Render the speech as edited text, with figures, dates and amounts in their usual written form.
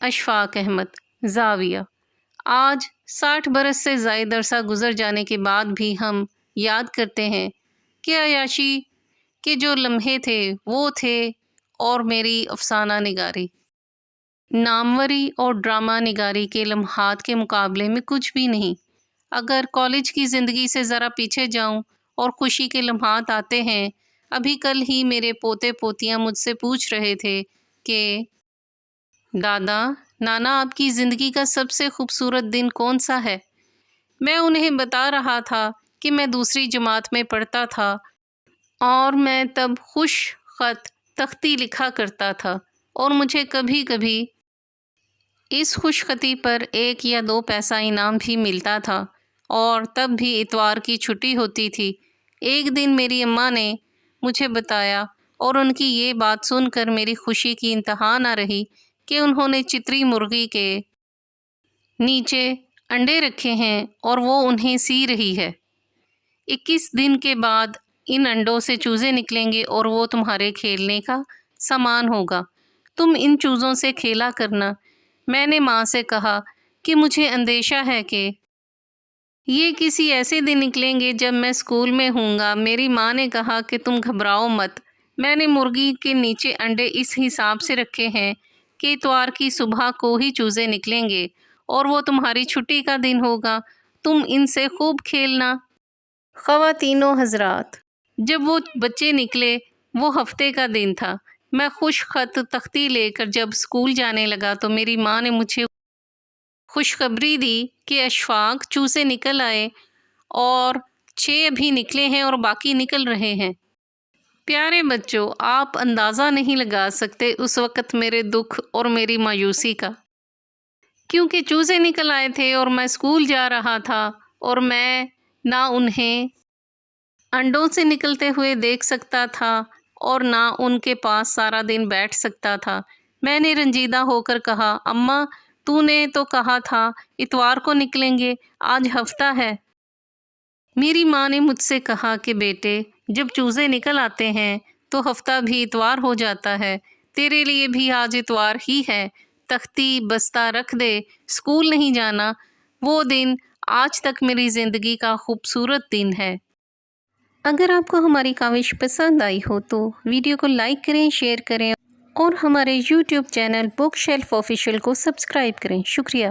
اشفاق احمد زاویہ۔ آج 60 برس سے زائد عرصہ گزر جانے کے بعد بھی ہم یاد کرتے ہیں کہ عیاشی کے جو لمحے تھے وہ تھے اور میری افسانہ نگاری، ناموری اور ڈرامہ نگاری کے لمحات کے مقابلے میں کچھ بھی نہیں۔ اگر کالج کی زندگی سے ذرا پیچھے جاؤں اور خوشی کے لمحات آتے ہیں، ابھی کل ہی میرے پوتے پوتیاں مجھ سے پوچھ رہے تھے کہ دادا نانا آپ کی زندگی کا سب سے خوبصورت دن کون سا ہے؟ میں انہیں بتا رہا تھا کہ میں دوسری جماعت میں پڑھتا تھا اور میں تب خوش خط تختی لکھا کرتا تھا اور مجھے کبھی کبھی اس خوش خطی پر 1 یا 2 پیسہ انعام بھی ملتا تھا، اور تب بھی اتوار کی چھٹی ہوتی تھی۔ ایک دن میری اماں نے مجھے بتایا اور ان کی یہ بات سن کر میری خوشی کی انتہا نہ رہی کہ انہوں نے چتری مرغی کے نیچے انڈے رکھے ہیں اور وہ انہیں سی رہی ہے۔ 21 دن کے بعد ان انڈوں سے چوزے نکلیں گے اور وہ تمہارے کھیلنے کا سامان ہوگا، تم ان چوزوں سے کھیلا کرنا۔ میں نے ماں سے کہا کہ مجھے اندیشہ ہے کہ یہ کسی ایسے دن نکلیں گے جب میں اسکول میں ہوں گا۔ میری ماں نے کہا کہ تم گھبراؤ مت، میں نے مرغی کے نیچے انڈے اس حساب سے رکھے ہیں کہ اتوار کی صبح کو ہی چوزے نکلیں گے اور وہ تمہاری چھٹی کا دن ہوگا، تم ان سے خوب کھیلنا۔ خواتین و حضرات، جب وہ بچے نکلے وہ ہفتے کا دن تھا۔ میں خوش خط تختی لے کر جب اسکول جانے لگا تو میری ماں نے مجھے خوشخبری دی کہ اشفاق چوزے نکل آئے اور 6 ابھی نکلے ہیں اور باقی نکل رہے ہیں۔ پیارے بچوں، آپ اندازہ نہیں لگا سکتے اس وقت میرے دکھ اور میری مایوسی کا، کیونکہ چوزے نکل آئے تھے اور میں اسکول جا رہا تھا اور میں نہ انہیں انڈوں سے نکلتے ہوئے دیکھ سکتا تھا اور نہ ان کے پاس سارا دن بیٹھ سکتا تھا۔ میں نے رنجیدہ ہو کر کہا، اماں تو نے تو کہا تھا اتوار کو نکلیں گے، آج ہفتہ ہے۔ میری ماں نے مجھ سے کہا کہ بیٹے جب چوزے نکل آتے ہیں تو ہفتہ بھی اتوار ہو جاتا ہے، تیرے لیے بھی آج اتوار ہی ہے، تختی بستہ رکھ دے، اسکول نہیں جانا۔ وہ دن آج تک میری زندگی کا خوبصورت دن ہے۔ اگر آپ کو ہماری کاوش پسند آئی ہو تو ویڈیو کو لائک کریں، شیئر کریں اور ہمارے YouTube channel book shelf official کو سبسکرائب کریں۔ شکریہ۔